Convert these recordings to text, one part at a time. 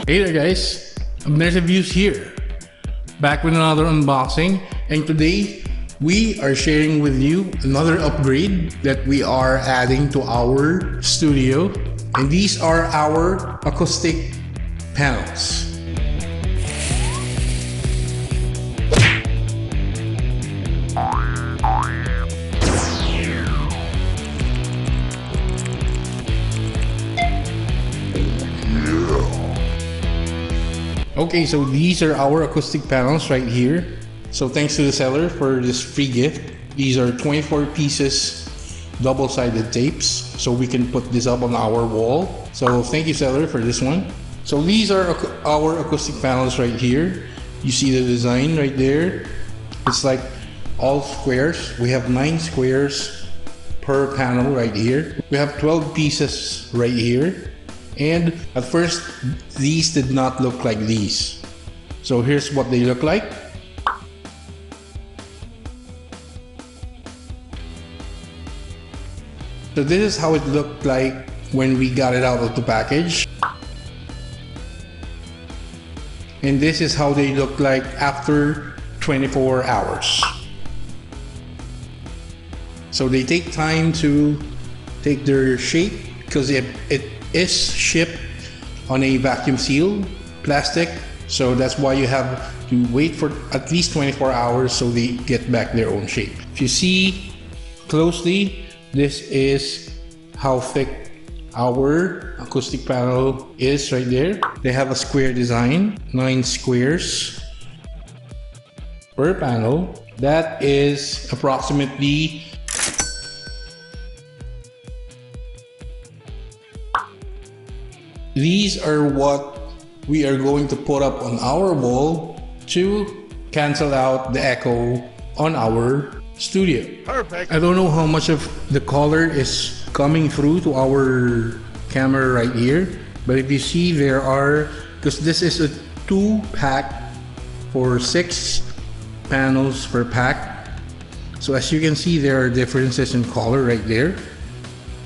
Hey there guys, Abner Reviews here, back with another unboxing, and today we are sharing with you another upgrade that we are adding to our studio, and these are our acoustic panels. Okay, so these are our acoustic panels right here. So thanks to the seller for this free gift. These are 24 pieces double-sided tapes, so we can put this up on our wall. So thank you, seller, for this one. So these are our acoustic panels right here. You see the design right there. It's like all squares. We have 9 squares per panel right here. We have 12 pieces right here. And at first, these did not look like these. So here's what they look like. So this is how it looked like when we got it out of the package. And this is how they look like after 24 hours. So they take time to take their shape because it is shipped on a vacuum seal plastic, so that's why you have to wait for at least 24 hours so they get back their own shape. If you see closely, this is how thick our acoustic panel is right there. They have a square design, 9 squares per panel. That is approximately these are what we are going to put up on our wall to cancel out the echo on our studio. Perfect. I don't know how much of the color is coming through to our camera right here, but if you see, there are, because this is a 2-pack for 6 panels per pack. So as you can see, there are differences in color right there.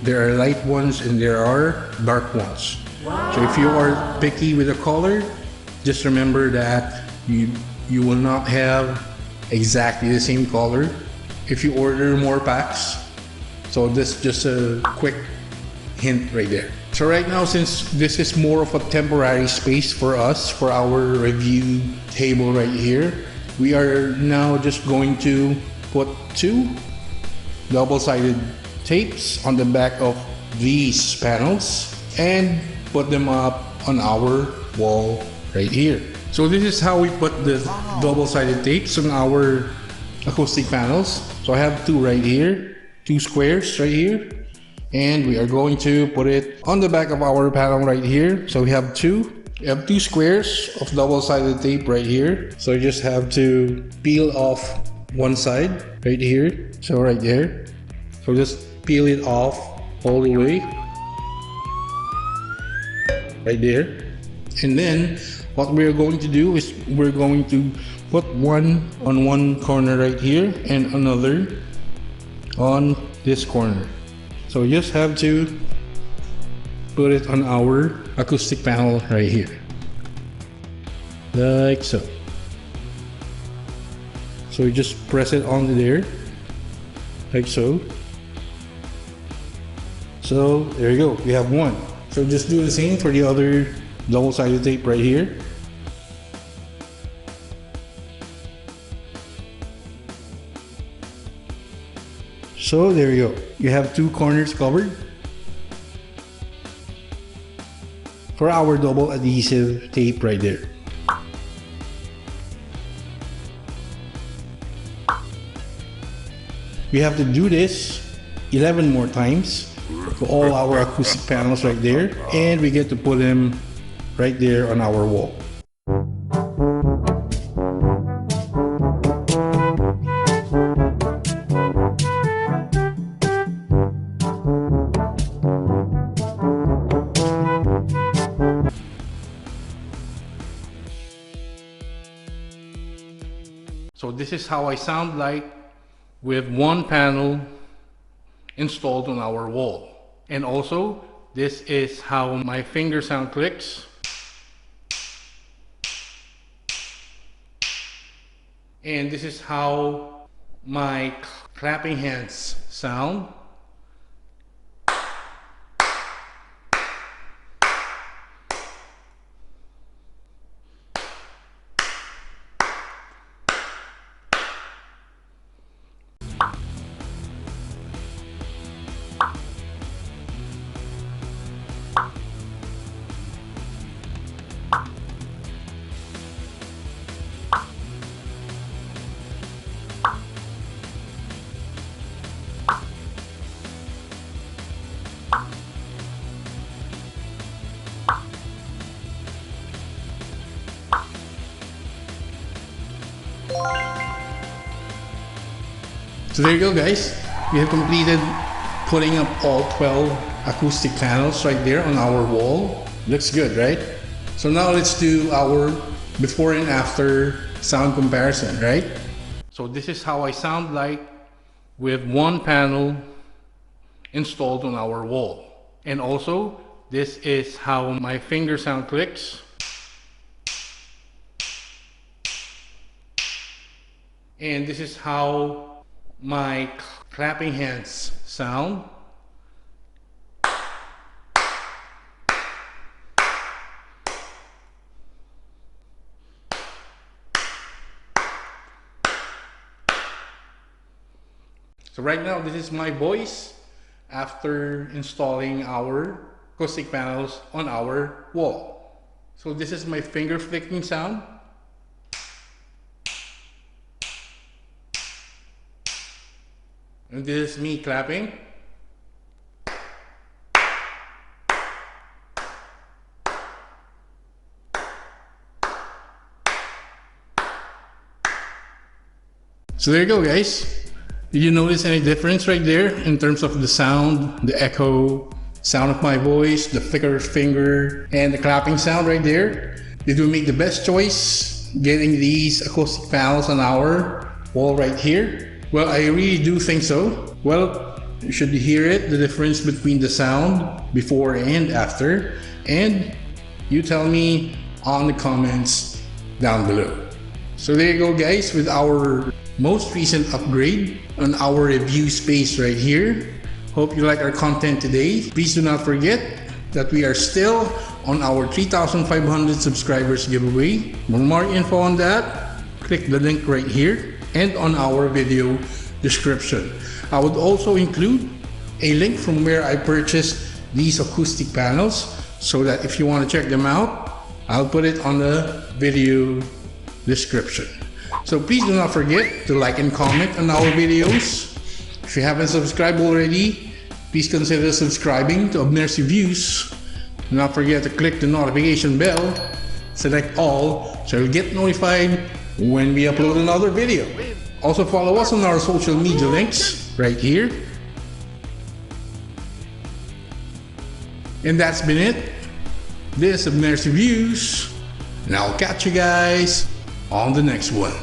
There are light ones and there are dark ones. So if you are picky with the color, just remember that you will not have exactly the same color if you order more packs. So this is just a quick hint right there. So right now, since this is more of a temporary space for us, for our review table right here, we are now just going to put 2 double-sided tapes on the back of these panels and put them up on our wall right here. So this is how we put the double-sided tapes on our acoustic panels. So I have 2 right here, 2 squares right here, and we are going to put it on the back of our panel right here. So we have 2 squares of double-sided tape right here. So you just have to peel off one side right here. So right there. So just peel it off all the way. Right there. And then what we're going to do is we're going to put one on one corner right here and another on this corner. So you just have to put it on our acoustic panel right here, like so. So you just press it onto there, like so. So there you go, we have one. So just do the same for the other double-sided tape right here. So there you go. You have 2 corners covered for our double adhesive tape right there. We have to do this 11 more times to all our acoustic panels right there, and we get to put them right there on our wall. So this is how I sound like with one panel installed on our wall. And also, this is how my finger sound clicks And this is how my clapping hands sound. So there you go, guys. We have completed putting up all 12 acoustic panels right there on our wall. Looks good, right? So now let's do our before and after sound comparison, right? So this is how I sound like with one panel installed on our wall. And also, this is how my finger sound clicks. And this is how my clapping hands sound. So right now, this is my voice after installing our acoustic panels on our wall. So this is my finger flicking sound. And this is me clapping. So there you go, guys. Did you notice any difference right there in terms of the sound, the echo, sound of my voice, the flicker finger, and the clapping sound right there? Did we make the best choice getting these acoustic panels on our wall right here? Well, I really do think so. Well, you should hear it, the difference between the sound before and after. And you tell me on the comments down below. So there you go, guys, with our most recent upgrade on our review space right here. Hope you like our content today. Please do not forget that we are still on our 3,500 subscribers giveaway. For more info on that, click the link right here and on our video description. I would also include a link from where I purchased these acoustic panels, so that if you want to check them out, I'll put it on the video description. So please do not forget to like and comment on our videos. If you haven't subscribed already, please consider subscribing to Abner's Reviews. Do not forget to click the notification bell, select all, so you'll get notified when we upload another video. Also follow us on our social media links right here. And that's been it. This is Abner's Reviews, and I'll catch you guys on the next one.